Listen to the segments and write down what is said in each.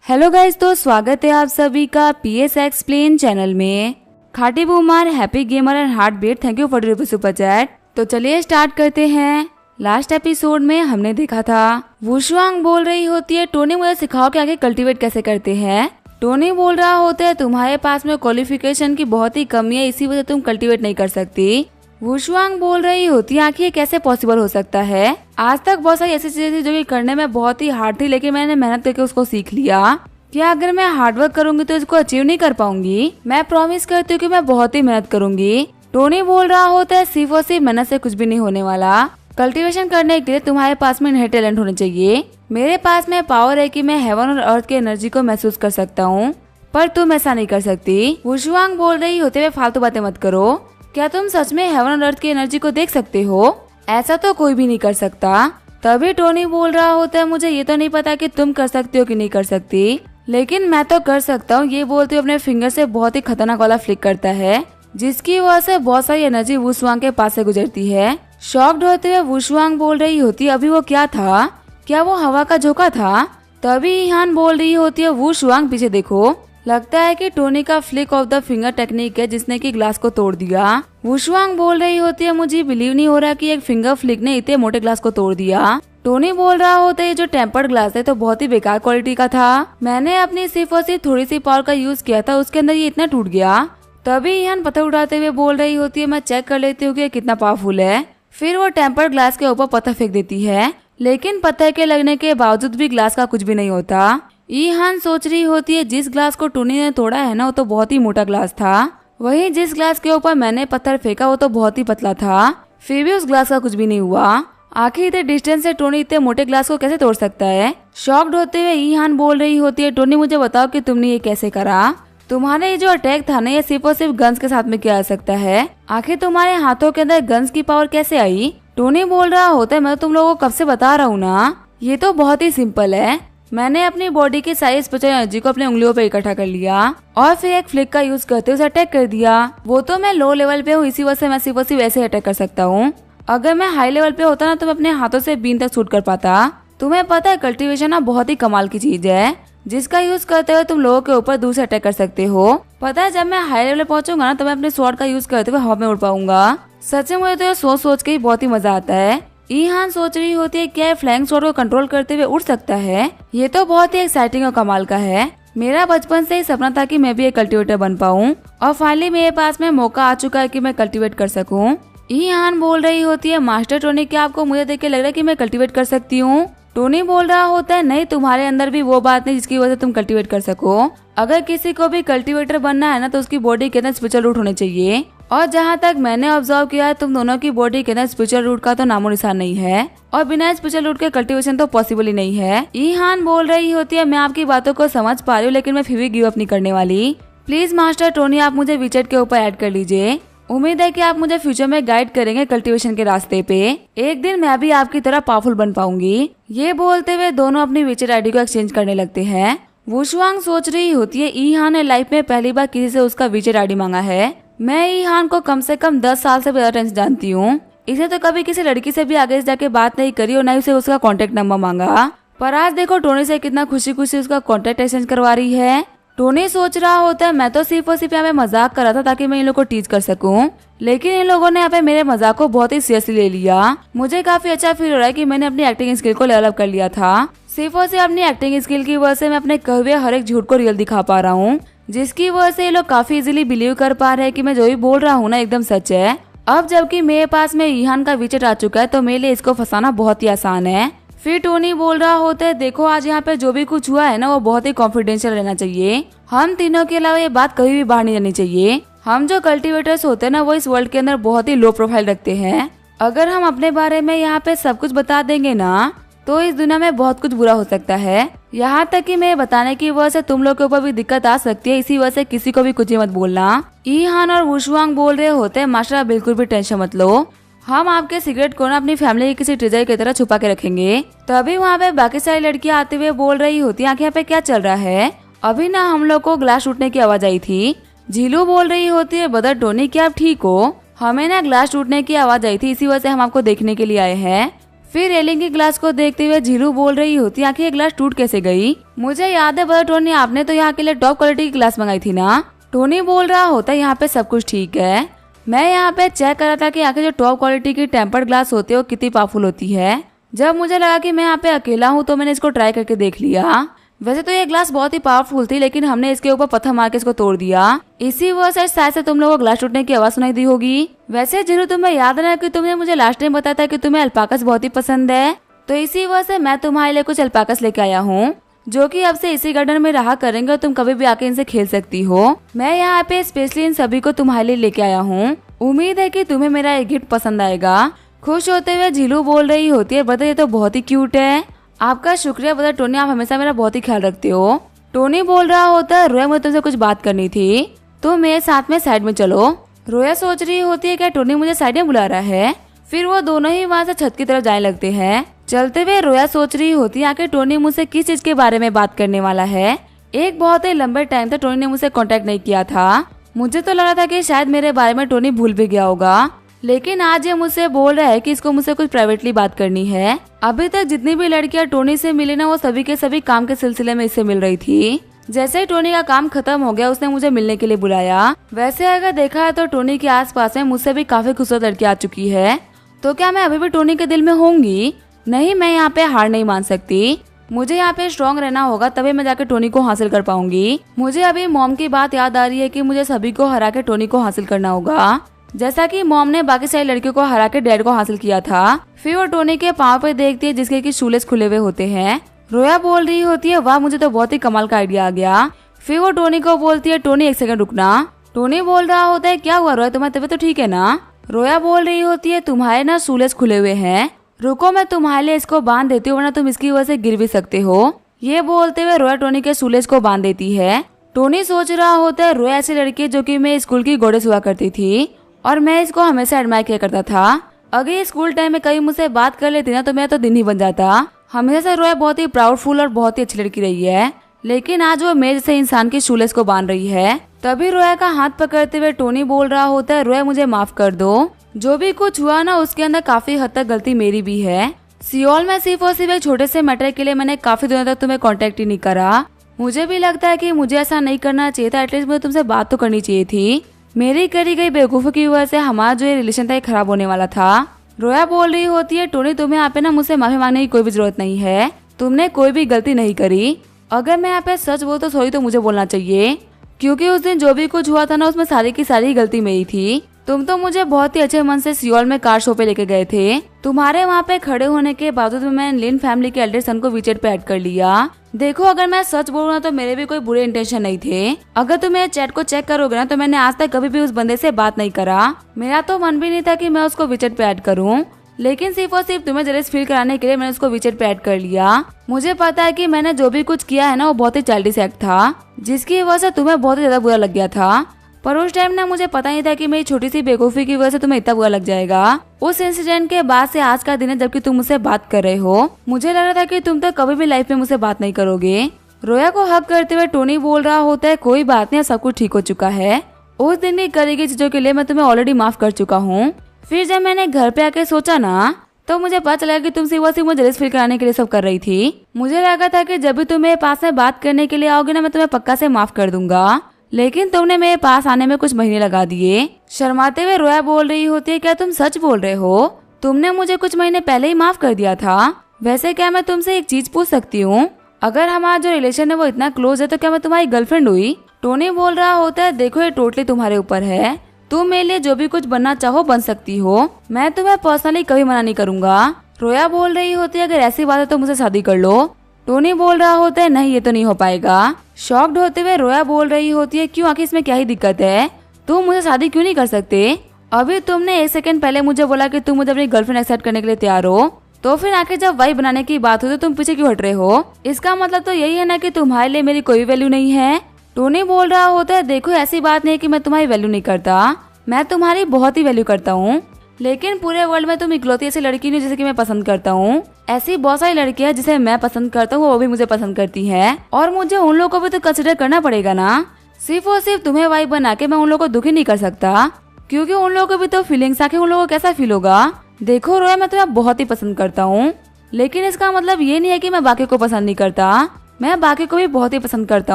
Hello guys, तो स्वागत है आप सभी का PS एक्सप्लेन चैनल में। Khati boomer, happy gamer and heart beat, thank you for the super chat. तो चलिए स्टार्ट करते हैं। लास्ट एपिसोड में हमने देखा था वुशुआंग बोल रही होती है, टोनी मुझे सिखाओ कि आगे कल्टीवेट कैसे करते हैं। टोनी बोल रहा होता है तुम्हारे पास में क्वालिफिकेशन की बहुत ही कमी है, इसी वजह तुम कल्टीवेट नहीं कर सकती। वुशुआंग बोल रही होती है आखिर कैसे पॉसिबल हो सकता है। आज तक बहुत सारी ऐसी चीजें थी जो कि करने में बहुत ही हार्ड थी, लेकिन मैंने मेहनत करके उसको सीख लिया। क्या अगर मैं हार्डवर्क करूंगी तो इसको अचीव नहीं कर पाऊंगी? मैं प्रॉमिस करती हूँ कि मैं बहुत ही मेहनत करूंगी। टोनी बोल रहा होता है सिर्फ और सिर्फ मेहनत से कुछ भी नहीं होने वाला। कल्टीवेशन करने के लिए तुम्हारे पास में इनहेरेंट टैलेंट होने चाहिए। मेरे पास में पावर है कि मैं हेवन और अर्थ की एनर्जी को महसूस कर सकता हूँ, पर तुम ऐसा नहीं कर सकती। वुशुआंग बोल रही होते हुए फालतू बातें मत करो। क्या तुम सच में हेवन और अर्थ की एनर्जी को देख सकते हो? ऐसा तो कोई भी नहीं कर सकता। तभी टोनी बोल रहा होता है मुझे ये तो नहीं पता कि तुम कर सकती हो कि नहीं कर सकती, लेकिन मैं तो कर सकता हूँ। ये बोलते हुए अपने फिंगर से बहुत ही खतरनाक वाला फ्लिक करता है, जिसकी वजह से बहुत सारी एनर्जी वुशुआंग के पास से गुजरती है। शॉक्ड होते हुए वुशुआंग बोल रही होती है अभी वो क्या था? क्या वो हवा का झोंका था? तभी ईहान बोल रही होती है वुशुआंग पीछे देखो, लगता है कि टोनी का flick of the finger technique है जिसने की ग्लास को तोड़ दिया। वुशुआंग बोल रही होती है मुझे बिलीव नहीं हो रहा कि एक फिंगर फ्लिक ने इतने मोटे ग्लास को तोड़ दिया। टोनी बोल रहा होता है जो टेम्पर्ड ग्लास है तो बहुत ही बेकार क्वालिटी का था। मैंने अपनी सिर्फ और सिर्फ थोड़ी सी पावर का यूज किया था, उसके अंदर ये इतना टूट गया। तभी ईहान पत्थर उठाते हुए बोल रही होती है मैं चेक कर लेती हूँ कि कितना पावरफुल है। फिर वो टेम्पर्ड ग्लास के ऊपर पत्थर फेंक देती है, लेकिन पत्थर के लगने के बावजूद भी ग्लास का कुछ भी नहीं होता। ईहान सोच रही होती है जिस ग्लास को टोनी ने तोड़ा है ना वो तो बहुत ही मोटा ग्लास था, वहीं जिस ग्लास के ऊपर मैंने पत्थर फेंका वो तो बहुत ही पतला था। फिर भी उस ग्लास का कुछ भी नहीं हुआ। आखिर इतने डिस्टेंस से टोनी इतने मोटे ग्लास को कैसे तोड़ सकता है? शॉक्ड होते हुए ईहान बोल रही होती है टोनी मुझे बताओ कि तुमने ये कैसे करा? तुम्हारे ये जो अटैक था ना ये सिर्फ और सिर्फ गन्स के साथ में किया जा सकता है। आखिर तुम्हारे हाथों के अंदर गन्स की पावर कैसे आई? टोनी बोल रहा होता है मैं तुम लोगों को कब से बता रहा हूँ ना, ये तो बहुत ही सिंपल है। मैंने अपनी बॉडी की सारी स्पेशल एनर्जी को अपने उंगलियों पे इकट्ठा कर लिया और फिर एक फ्लिक का यूज करते उसे अटैक कर दिया। वो तो मैं लो लेवल पे हूँ, इसी वजह से मैं सिर्फ और सिर्फ वैसे अटैक कर सकता हूँ। अगर मैं हाई लेवल पे होता ना तो मैं अपने हाथों से बीन तक शूट कर पाता। तुम्हें पता है कल्टीवेशन ना बहुत ही कमाल की चीज है, जिसका यूज करते हुए तुम लोगों के ऊपर दूर से अटैक कर सकते हो। पता है जब मैं हाई लेवल पहुंचूंगा ना तो मैं अपने स्वॉर्ड का यूज करते हुए हवा में उड़ पाऊंगा। सच में मुझे तो सोच सोच के ही बहुत ही मजा आता है। ईहान सोच रही होती है क्या फ्लैंक स्वॉर्ड को कंट्रोल करते हुए उड़ सकता है? ये तो बहुत ही एक्साइटिंग और कमाल का है। मेरा बचपन से ही सपना था कि मैं भी एक कल्टीवेटर बन पाऊँ और फाइनली मेरे पास में मौका आ चुका है कि मैं कल्टीवेट कर सकूं। ईहान बोल रही होती है मास्टर टोनी क्या आपको मुझे देख के लग रहा है कि मैं कल्टीवेट कर सकती हूँ? टोनी बोल रहा होता है नहीं, तुम्हारे अंदर भी वो बात नहीं जिसकी वजह से तुम कल्टीवेट कर सको। अगर किसी को भी कल्टीवेटर बनना है ना तो उसकी बॉडी के अंदर स्पिरिचुअल रूट होने चाहिए, और जहाँ तक मैंने ऑब्जर्व किया है तुम दोनों की बॉडी के अंदर स्पिरिचुअल रूट का तो नामो निशान नहीं है, और बिना स्पिरिचुअल रूट के कल्टीवेशन तो पॉसिबल ही नहीं है। ईहान बोल रही होती है मैं आपकी बातों को समझ पा रही हूँ, लेकिन मैं फिर भी गिव अप नहीं करने वाली। प्लीज मास्टर टोनी आप मुझे विचेट के ऊपर ऐड कर लीजिए। उम्मीद है कि आप मुझे फ्यूचर में गाइड करेंगे कल्टीवेशन के रास्ते पे। एक दिन मैं भी आपकी तरह पावरफुल बन पाऊंगी। ये बोलते हुए दोनों अपनी विचेट आईडी को एक्सचेंज करने लगते हैं। वुशुआंग सोच रही होती है ईहान ने लाइफ में पहली बार किसी से उसका विचेट आईडी मांगा है। मैं ईहान को कम से कम 10 साल से ज्यादा टाइम से जानती हूँ। इसे तो कभी किसी लड़की से भी आगे से जाके बात नहीं करी और न ही उसे उसका कॉन्टेक्ट नंबर मांगा, पर आज देखो टोनी से कितना खुशी खुशी उसका कॉन्टेक्ट एक्सचेंज करवा रही है। टोनी सोच रहा होता है मैं तो सिर्फ और सिर्फ यहाँ पे मजाक कर रहा था ताकि मैं इन लोगों को टीच कर सकूं, लेकिन इन लोगों ने यहाँ पे मेरे मजाक को बहुत ही सीरियसली ले लिया। मुझे काफी अच्छा फील हो रहा है कि मैंने अपनी एक्टिंग स्किल को लेवल अप कर लिया था। सिर्फ और सिर्फ अपनी एक्टिंग स्किल की वजह से मैं अपने कहे हुए हर एक झूठ को रियल दिखा पा रहा हूँ, जिसकी वजह से ये लोग काफी इजीली बिलीव कर पा रहे हैं कि मैं जो भी बोल रहा हूँ ना एकदम सच है। अब जबकि मेरे पास में ईहान का विचेट आ चुका है तो मेरे लिए इसको फंसाना बहुत ही आसान है। फिर टोनी बोल रहा होता है देखो आज यहाँ पे जो भी कुछ हुआ है ना वो बहुत ही कॉन्फिडेंशियल रहना चाहिए। हम तीनों के अलावा ये बात कभी भी बाहर नहीं जानी चाहिए। हम जो कल्टीवेटर्स होते हैं ना वो इस वर्ल्ड के अंदर बहुत ही लो प्रोफाइल रखते हैं। अगर हम अपने बारे में यहाँ पे सब कुछ बता देंगे ना तो इस दुनिया में बहुत कुछ बुरा हो सकता है। यहाँ तक कि मैं बताने की वजह से तुम लोग के ऊपर भी दिक्कत आ सकती है, इसी वजह से किसी को भी कुछ मत बोलना। ईहान और वुशुआंग बोल रहे होते हैं मास्टर आप बिल्कुल भी टेंशन मत लो, हम आपके सिगरेट को ना अपनी फैमिली के किसी ट्रेजर की तरह छुपा के रखेंगे। तभी वहाँ पे बाकी सारी लड़कियाँ आते हुए बोल रही होती है आखिर यहाँ पे क्या चल रहा है? अभी ना हम लोग को ग्लास टूटने की आवाज आई थी। झीलू बोल रही होती है ब्रदर टोनी क्या आप ठीक हो? हमें ना ग्लास टूटने की आवाज आई थी, इसी वजह से हम आपको देखने के लिए आए हैं। फिर रेलिंग के ग्लास को देखते हुए झीलू बोल रही होती आखिर ये ग्लास टूट कैसे गई। मुझे याद है बता टोनी, आपने तो यहाँ के लिए टॉप क्वालिटी की ग्लास मंगाई थी ना। टोनी बोल रहा होता यहाँ पे सब कुछ ठीक है, मैं यहाँ पे चेक कर रहा था कि आखिर जो टॉप क्वालिटी की टेम्पर्ड ग्लास होती है वो कितनी पावरफुल होती है। जब मुझे लगा कि मैं यहाँ पे अकेला हूँ तो मैंने इसको ट्राई करके देख लिया। वैसे तो ये ग्लास बहुत ही पावरफुल थी, लेकिन हमने इसके ऊपर पत्थर मार के इसको तोड़ दिया। इसी वजह से शायद से तुम लोगों को ग्लास टूटने की आवाज सुनाई दी होगी। वैसे जरूर तुम्हें याद है कि तुमने मुझे लास्ट टाइम बताया था कि तुम्हें अल्पाकस बहुत ही पसंद है, तो इसी वजह से मैं तुम्हारे लिए कुछ अल्पाकस लेके आया हूँ, जो कि अब से इसी गार्डन में रहा करेंगे और तुम कभी भी आके इनसे खेल सकती हो। मैं यहाँ पे स्पेशली इन सभी को तुम्हारे लिए लेके आया हूँ। उम्मीद है कि तुम्हें मेरा ये गिफ्ट पसंद आएगा। खुश होते हुए झीलू बोल रही होती है, बता ये तो बहुत ही क्यूट है। आपका शुक्रिया बता टोनी, आप हमेशा मेरा बहुत ही ख्याल रखते हो। टोनी बोल रहा होता है, रोया मुझे तुमसे कुछ बात करनी थी, तो मेरे साथ में साइड में चलो। रोया सोच रही होती है क्या टोनी मुझे साइड में बुला रहा है। फिर वो दोनों ही वहाँ से छत की तरफ जाने लगते हैं। चलते हुए रोया सोच रही होती है आखिर टोनी मुझसे किस चीज के बारे में बात करने वाला है। एक बहुत ही लंबे टाइम तक टोनी ने मुझसे कांटेक्ट नहीं किया था। मुझे तो लगा था कि शायद मेरे बारे में टोनी भूल भी गया होगा, लेकिन आज ये मुझसे बोल रहा है कि इसको मुझसे कुछ प्राइवेटली बात करनी है। अभी तक जितनी भी लड़कियां टोनी से मिली ना, वो सभी के सभी काम के सिलसिले में इससे मिल रही थी। जैसे ही टोनी का काम खत्म हो गया, उसने मुझे मिलने के लिए बुलाया। वैसे अगर देखा है तो टोनी के आसपास में मुझसे भी काफी खूबसूरत लड़की आ चुकी है, तो क्या मैं अभी भी टोनी के दिल में होंगी? नहीं, मैं यहाँ पे हार नहीं मान सकती। मुझे यहाँ पे स्ट्रॉन्ग रहना होगा, तभी मैं जाकर टोनी को हासिल कर पाऊंगी। मुझे अभी मॉम की बात याद आ रही है कि मुझे सभी को हरा के टोनी को हासिल करना होगा, जैसा कि मॉम ने बाकी सारी लड़कियों को हरा के डैड को हासिल किया था। फिर वो टोनी के पाँव पे देखती है जिसके की शूलेस खुले हुए होते हैं। रोया बोल रही होती है, वाह मुझे तो बहुत ही कमाल का आइडिया आ गया। फिर वो टोनी को बोलती है, टोनी एक सेकंड रुकना। टोनी बोल रहा होता है, क्या हुआ रोया, तुम्हारी तबीयत तो ठीक है ना? रोया बोल रही होती है, तुम्हारे ना शूलेस खुले हुए हैं, रुको मैं तुम्हारे लिए इसको बांध देती हूँ, वरना तुम इसकी वजह से गिर भी सकते हो। ये बोलते हुए रोया टोनी के शूलेस को बांध देती है। टोनी सोच रहा होता है, रोया ऐसी लड़की जो कि मैं स्कूल की गोडेस हुआ करती थी और मैं इसको हमेशा एडमायर किया करता था। अगर ये स्कूल टाइम में कहीं मुझसे बात कर लेती ना तो मेरा तो दिन ही बन जाता। हमेशा से रोया बहुत ही प्राउडफुल और बहुत ही अच्छी लड़की रही है, लेकिन आज वो मेरे जैसे इंसान की शूलेस को बांध रही है। तभी रोया का हाथ पकड़ते हुए टोनी बोल रहा होता है, रोया मुझे माफ कर दो, जो भी कुछ हुआ ना उसके अंदर काफी हद तक गलती मेरी भी है। सियोल में सिर्फ और सिर्फ एक छोटे से मैटर के लिए मैंने काफी दिनों तक तुम्हें कांटेक्ट ही नहीं करा। मुझे भी लगता है कि मुझे ऐसा नहीं करना चाहिए था, एटलीस्ट मुझे तुमसे बात तो करनी चाहिए थी। मेरी करी गई बेवकूफी की वजह से हमारा जो ये रिलेशन था ये खराब होने वाला था। रोया बोल रही होती है, टोनी तुम्हें यहाँ पे ना मुझसे माफी मांगने की कोई भी जरूरत नहीं है, तुमने कोई भी गलती नहीं करी। अगर मैं यहाँ पे सच बोल तो सॉरी तो मुझे बोलना चाहिए, क्योंकि उस दिन जो भी कुछ हुआ था ना उसमें सारी की सारी गलती मेरी थी। तुम तो मुझे बहुत ही अच्छे मन से सियोल में कार शो पे लेके गए थे। तुम्हारे वहाँ पे खड़े होने के बावजूद मैंने लिन फैमिली के एल्डर सन को वीचेट पे ऐड कर लिया। देखो अगर मैं सच बोलूँ ना तो मेरे भी कोई बुरे इंटेंशन नहीं थे। अगर तुम मेरे चैट को चेक करोगे ना तो मैंने आज तक कभी भी उस बंदे से बात नहीं करा। मेरा तो मन भी नहीं था कि मैं उसको वीचेट पे ऐड करूँ, लेकिन सिर्फ और सिर्फ तुम्हें जेलस फील कराने के लिए मैंने उसको वीचेट पे ऐड कर लिया। मुझे पता है कि मैंने जो भी कुछ किया है ना वो बहुत ही चाइल्डिश एक्ट था, जिसकी वजह से तुम्हें बहुत ही ज्यादा बुरा लग गया था। पर उस टाइम ना मुझे पता नहीं था कि मेरी छोटी सी बेवकूफी की वजह से तुम्हें इतना बुरा लग जाएगा। उस इंसिडेंट के बाद से आज का दिन है जबकि तुम मुझसे बात कर रहे हो। मुझे लग रहा था कि तुम तो कभी भी लाइफ में मुझसे बात नहीं करोगे। रोया को हक करते हुए टोनी बोल रहा होता है, कोई बात नहीं, सब कुछ ठीक हो चुका है। उस दिन की करी गई चीजों के लिए मैं तुम्हें ऑलरेडी माफ कर चुका हूँ। फिर जब मैंने घर पे आके सोचा ना तो मुझे पता चला कि तुम सिर्फ मुझे जेलस फील कराने के लिए सब कर रही थी। मुझे लगा था कि जब भी तुम मेरे पास में बात करने के लिए आओगे ना मैं तुम्हें पक्का से माफ कर दूंगा, लेकिन तुमने मेरे पास आने में कुछ महीने लगा दिए। शर्माते हुए रोया बोल रही होती है, क्या तुम सच बोल रहे हो? तुमने मुझे कुछ महीने पहले ही माफ कर दिया था। वैसे क्या मैं तुमसे एक चीज पूछ सकती हूँ? अगर हमारा जो रिलेशन है वो इतना क्लोज है तो क्या मैं तुम्हारी गर्लफ्रेंड हुई? टोनी बोल रहा होता है, देखो ये टोटली तुम्हारे ऊपर है, तुम मेरे लिए जो भी कुछ बनना चाहो बन सकती हो, मैं तुम्हें पर्सनली कभी मना नहीं करूंगा। रोया बोल रही होती है, अगर ऐसी बात है तो मुझसे शादी कर लो। टोनी बोल रहा होता है, नहीं ये तो नहीं हो पाएगा। शॉक्ड होते हुए रोया बोल रही होती है, क्यों, आखिर इसमें क्या ही दिक्कत है? तुम मुझे शादी क्यों नहीं कर सकते? अभी तुमने एक सेकंड पहले मुझे बोला कि तुम मुझे अपनी गर्लफ्रेंड एक्सेप्ट करने के लिए तैयार हो, तो फिर आखिर जब वाइफ बनाने की बात हो तो तुम पीछे क्यों हट रहे हो? इसका मतलब तो यही है ना कि तुम्हारे लिए मेरी कोई वैल्यू नहीं है। टोनी बोल रहा होता है, देखो ऐसी बात नहीं कि मैं तुम्हारी वैल्यू नहीं करता, मैं तुम्हारी बहुत ही वैल्यू करता हूँ, लेकिन पूरे वर्ल्ड में तुम इकलौती ऐसी लड़की नहीं जिसे कि मैं पसंद करता हूँ। ऐसी बहुत सारी लड़कियां जिसे मैं पसंद करता हूँ वो भी मुझे पसंद करती हैं, और मुझे उन लोगों को भी तो कंसिडर करना पड़ेगा ना। सिर्फ और सिर्फ तुम्हें वाइफ बना के मैं उन लोगों को दुखी नहीं कर सकता, क्योंकि उन लोगों को भी तो फीलिंग्स, आखिर उन लोगों को कैसा फील होगा देखो रोया, मैं तुम्हें बहुत ही पसंद करता हूँ, लेकिन इसका मतलब ये नहीं है कि मैं बाकी को पसंद नहीं करता। मैं बाकी को भी बहुत ही पसंद करता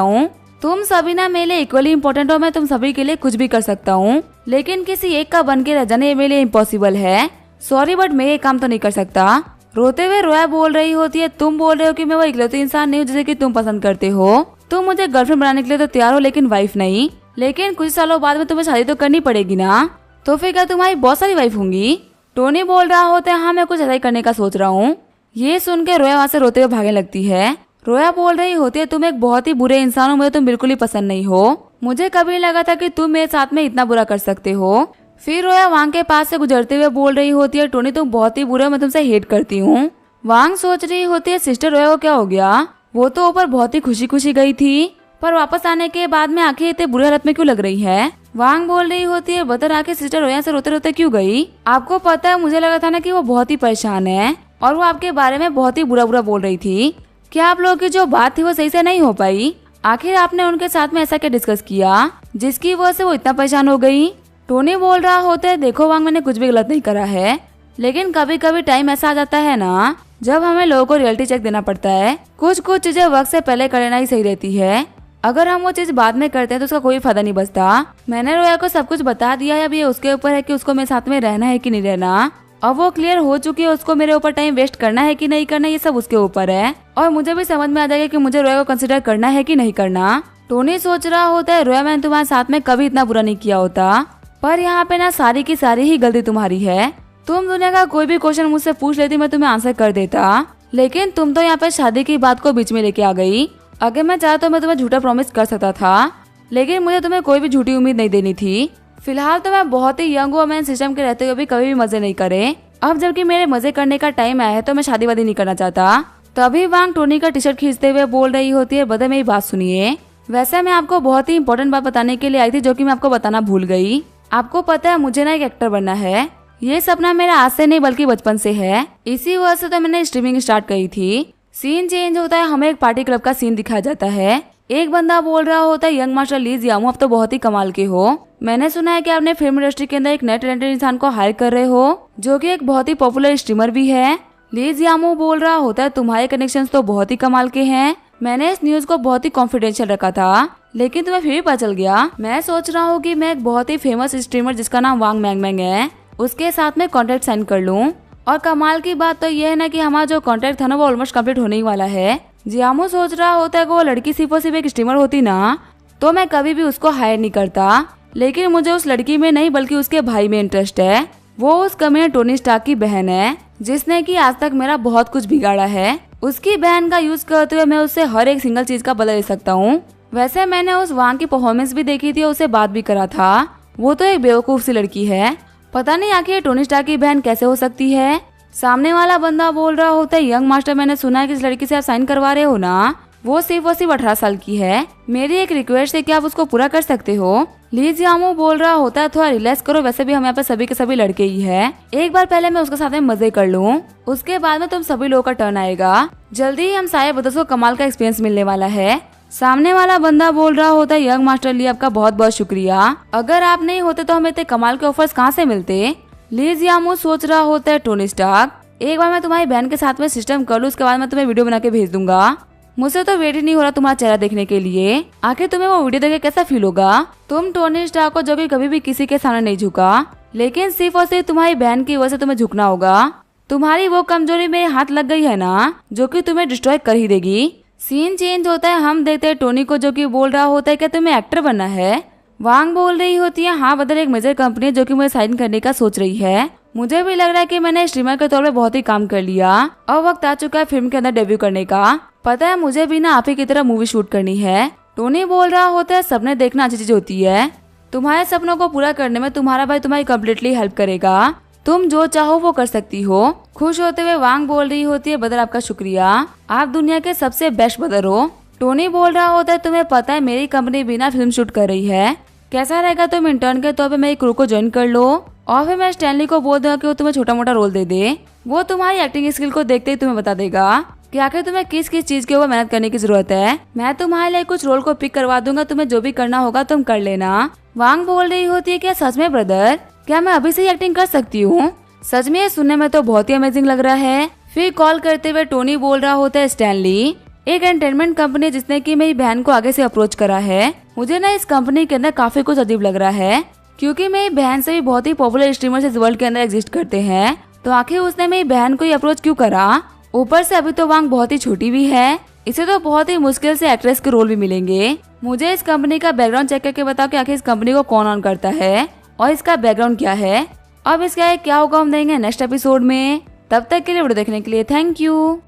हूँ। तुम सभी ना मेरे लिए इक्वली इम्पोर्टेंट हो। मैं तुम सभी के लिए कुछ भी कर सकता हूँ, लेकिन किसी एक का बन के रह जाना ये मेरे लिए इम्पॉसिबल है। सॉरी, बट मैं ये काम तो नहीं कर सकता। रोते हुए रोया बोल रही होती है, तुम बोल रहे हो कि मैं वो इकलौती इंसान नहीं हूँ जिसे कि तुम पसंद करते हो। तुम मुझे गर्लफ्रेंड बनाने के लिए तो तैयार हो, लेकिन वाइफ नहीं। लेकिन कुछ सालों बाद में तुम्हें शादी तो करनी पड़ेगी ना, तो फिर क्या तुम्हारी बहुत सारी वाइफ होंगी? टोनी बोल रहा होता है, हाँ मैं कुछ ऐसा ही करने का सोच रहा हूँ। ये सुन के रोया वहाँ से रोते हुए भागने लगती है। रोया बोल रही होती है, तुम एक बहुत ही बुरे इंसान हो, मुझे तुम बिल्कुल ही पसंद नहीं हो। मुझे कभी लगा था कि तुम मेरे साथ में इतना बुरा कर सकते हो। फिर रोया वांग के पास से गुजरते हुए बोल रही होती है, टोनी तुम बहुत ही बुरे हो, मैं तुमसे हेट करती हूँ। वांग सोच रही होती है, सिस्टर रोया को क्या हो गया? वो तो ऊपर बहुत ही खुशी खुशी गई थी, पर वापस आने के बाद में आंखें इतने बुरे हालत में क्यों लग रही है? वांग बोल रही होती है, बता आके सिस्टर रोया से रोते रोते क्यों गई? आपको पता है, मुझे लगा था ना कि वो बहुत ही परेशान है और वो आपके बारे में बहुत ही बुरा बुरा बोल रही थी। क्या आप लोगों की जो बात थी वो सही से नहीं हो पाई? आखिर आपने उनके साथ में ऐसा क्या डिस्कस किया जिसकी वजह से वो इतना परेशान हो गई? टोनी बोल रहा होता है, देखो वांग, मैंने कुछ भी गलत नहीं करा है, लेकिन कभी कभी टाइम ऐसा आ जाता है ना जब हमें लोगों को रियलिटी चेक देना पड़ता है। कुछ चीजें वक्त से पहले कर लेना ही सही रहती है। अगर हम वो चीज बाद में करते हैं तो उसका कोई फायदा नहीं बचता। मैंने रोया को सब कुछ बता दिया है, अब ये उसके ऊपर है कि उसको मेरे साथ में रहना है कि नहीं रहना। अब वो क्लियर हो चुकी है, उसको मेरे ऊपर टाइम वेस्ट करना है कि नहीं करना, ये सब उसके ऊपर है। और मुझे भी समझ में आ जाएगा कि मुझे रोया को कंसिडर करना है कि नहीं करना। टोनी सोच रहा होता है, रोया मैंने तुम्हारे साथ में कभी इतना बुरा नहीं किया होता, पर यहाँ पे ना सारी की सारी ही गलती तुम्हारी है। तुम दुनिया का कोई भी क्वेश्चन मुझसे पूछ लेती, मैं तुम्हें आंसर कर देता, लेकिन तुम तो यहाँ पे शादी की बात को बीच में लेके आ गई। अगर मैं चाहता तो मैं तुम्हें झूठा प्रॉमिस कर सकता था, लेकिन मुझे तुम्हें कोई भी झूठी उम्मीद नहीं देनी थी। फिलहाल तो मैं बहुत ही यंग हूँ, मैंने सिस्टम के रहते हुए भी कभी भी मजे नहीं करे। अब जबकि मेरे मजे करने का टाइम आया है तो मैं शादी वादी नहीं करना चाहता। तभी वांग टोनी का टी शर्ट खींचते हुए बोल रही होती है, बता मेरी बात सुनिए। वैसे मैं आपको बहुत ही इंपॉर्टेंट बात बताने के लिए आई थी, जो कि मैं आपको बताना भूल गई। आपको पता है मुझे ना एक एक्टर बनना है। ये सपना मेरा आज से नहीं बल्कि बचपन से है। इसी वजह से तो मैंने स्ट्रीमिंग स्टार्ट करी थी। सीन चेंज होता है, हमें एक पार्टी क्लब का सीन दिखाया जाता है। एक बंदा बोल रहा होता है, यंग मास्टर ली जियामू, आप तो बहुत ही कमाल के हो। मैंने सुना है कि आपने फिल्म इंडस्ट्री के अंदर एक नए टैलेंटेड इंसान को हायर कर रहे हो, जो कि एक बहुत ही पॉपुलर स्ट्रीमर भी है। ली जियामू बोल रहा होता है, तुम्हारे कनेक्शंस तो बहुत ही कमाल के हैं। मैंने इस न्यूज को बहुत ही कॉन्फिडेंशियल रखा था, लेकिन तुम्हें फिर भी पता चल गया। मैं सोच रहा हूँ कि मैं एक बहुत ही फेमस स्ट्रीमर जिसका नाम वांग मैंग मैंग है, उसके साथ में कॉन्ट्रैक्ट साइन कर लूं। और कमाल की बात तो ये है ना कि हमारा जो कॉन्ट्रैक्ट था ना वो ऑलमोस्ट कंप्लीट होने ही वाला है। जियामू सोच रहा होता है कि वो लड़की सिर्फ और सिर्फ एक स्ट्रीमर होती ना तो मैं कभी भी उसको हायर नहीं करता, लेकिन मुझे उस लड़की में नहीं बल्कि उसके भाई में इंटरेस्ट है। वो उस कमीने टोनी स्टार्क की बहन है, जिसने कि आज तक मेरा बहुत कुछ बिगाड़ा है। उसकी बहन का यूज करते हुए मैं उससे हर एक सिंगल चीज का बदला ले सकता हूँ। वैसे मैंने उस वांग की परफॉर्मेंस भी देखी थी, उससे बात भी करा था। वो तो एक बेवकूफ सी लड़की है, पता नहीं आखिर टोनी स्टार्क की बहन कैसे हो सकती है। सामने वाला बंदा बोल रहा होता है, यंग मास्टर, मैंने सुना है कि इस लड़की से आप साइन करवा रहे हो ना, वो सिर्फ 18 साल की है। मेरी एक रिक्वेस्ट है कि आप उसको पूरा कर सकते हो। ली जियामू बोल रहा होता है, थोड़ा रिलैक्स करो, वैसे भी हम यहाँ पे सभी के सभी लड़के ही है। एक बार पहले मैं उसके साथ में मजे कर लूँ, उसके बाद में तुम सभी लोगों का टर्न आएगा। जल्दी ही हम सारे बदस को कमाल का एक्सपीरियंस मिलने वाला है। सामने वाला बंदा बोल रहा होता है, यंग मास्टर ली, आपका बहुत बहुत शुक्रिया। अगर आप नहीं होते तो हमें इतने कमाल के ऑफर्स कहाँ से मिलते। ली जियामू सोच रहा होता है, टोनी स्टार्क, एक बार मैं तुम्हारी बहन के साथ में सिस्टम कर लूँ, उसके बाद मैं तुम्हें वीडियो बना के भेज दूंगा। मुझे तो वेट ही नहीं हो रहा तुम्हारा चेहरा देखने के लिए। आखिर तुम्हें वो वीडियो देख के कैसा फील होगा। तुम टोनी स्टार्क को, जो कि कभी भी किसी के सामने नहीं झुका, लेकिन सिर्फ और सिर्फ तुम्हारी बहन की वजह से तुम्हें झुकना होगा। तुम्हारी वो कमजोरी मेरे हाथ लग गई है ना, जो कि तुम्हें डिस्ट्रॉय कर ही देगी। सीन चेंज होता है, हम देखते हैं टोनी को, जो कि बोल रहा होता है, क्या तुम्हें एक्टर बनना है। वांग बोल रही होती है, हाँ बदल, एक मेजर कंपनी जो कि मुझे साइन करने का सोच रही है। मुझे भी लग रहा है कि मैंने स्ट्रीमर के तौर पे बहुत ही काम कर लिया। अब वक्त आ चुका है फिल्म के अंदर डेब्यू करने का। पता है मुझे भी ना आप ही की तरह मूवी शूट करनी है। टोनी बोल रहा होता है, सपने देखना अच्छी चीज होती है। तुम्हारे सपनों को पूरा करने में तुम्हारा भाई तुम्हारी कम्प्लीटली हेल्प करेगा। तुम जो चाहो वो कर सकती हो। खुश होते हुए वांग बोल रही होती है, बदर आपका शुक्रिया, आप दुनिया के सबसे बेस्ट बदर हो। टोनी बोल रहा होता है, तुम्हें पता है मेरी कंपनी बिना फिल्म शूट कर रही है, कैसा रहेगा तुम इंटर्न के तौर पे मेरी क्रू को ज्वाइन कर लो, और फिर मैं स्टैनली को बोल दूंगा कि वो तुम्हें छोटा मोटा रोल दे दे। वो तुम्हारी एक्टिंग स्किल को देखते ही तुम्हें बता देगा कि आखिर तुम्हें किस किस चीज के ऊपर मेहनत करने की जरूरत है। मैं तुम्हारे लिए कुछ रोल को पिक करवा दूंगा, तुम्हें जो भी करना होगा तुम कर लेना। वांग बोल रही होती है, क्या सच में ब्रदर, क्या मैं अभी से ही एक्टिंग कर सकती हूँ। सच में ये सुनने में तो बहुत ही अमेजिंग लग रहा है। फिर कॉल करते हुए टोनी बोल रहा होता है स्टैनली एक एंटरटेनमेंट कंपनी जिसने की मेरी बहन को आगे से अप्रोच करा है। मुझे ना इस कंपनी के अंदर काफी कुछ अजीब लग रहा है, क्योंकि मेरी बहन से भी बहुत ही पॉपुलर स्ट्रीमर्स इस वर्ल्ड के अंदर एग्जिस्ट करते हैं, तो आखिर उसने मेरी बहन को ही अप्रोच क्यों करा। ऊपर से अभी तो वांग बहुत ही छोटी भी है, इसे तो बहुत ही मुश्किल से एक्ट्रेस के रोल भी मिलेंगे। मुझे इस कंपनी का बैकग्राउंड चेक करके बताओ कि आखिर इस कंपनी को कौन ऑन करता है और इसका बैकग्राउंड क्या है। अब इसका क्या होगा हम देंगे नेक्स्ट एपिसोड में। तब तक के लिए वीडियो देखने के लिए थैंक यू।